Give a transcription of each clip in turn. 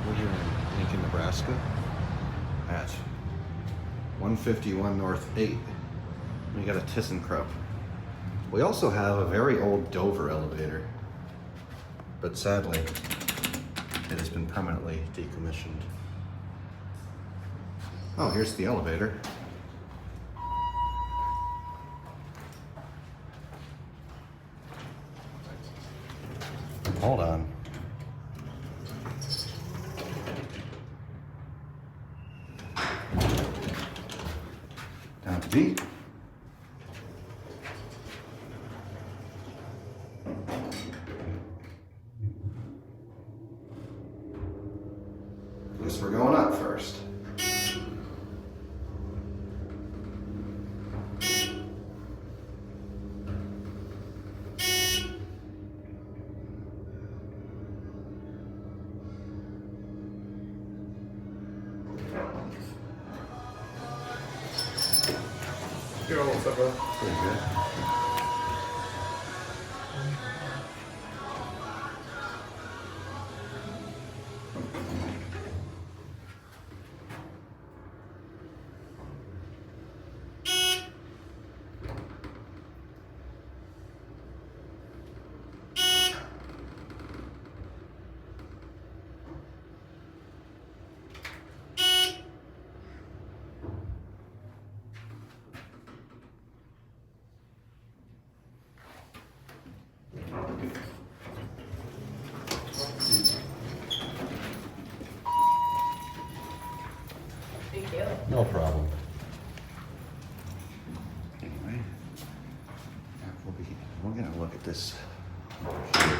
We're here in Lincoln, Nebraska at 151 North 8. We got a ThyssenKrupp. We also have a very old Dover elevator, but sadly, it has been permanently decommissioned. Oh, here's the elevator. Hold on. Down to B. Guess we're going up first. You're almost up, bro. Pretty good. Thank you. No problem. Anyway, we're gonna look at this over here.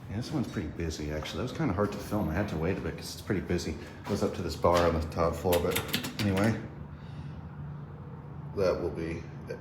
Yeah, this one's pretty busy actually. That was kind of hard to film. I had to wait a bit because it's pretty busy. It goes up to this bar on the top floor, but anyway, that will be it.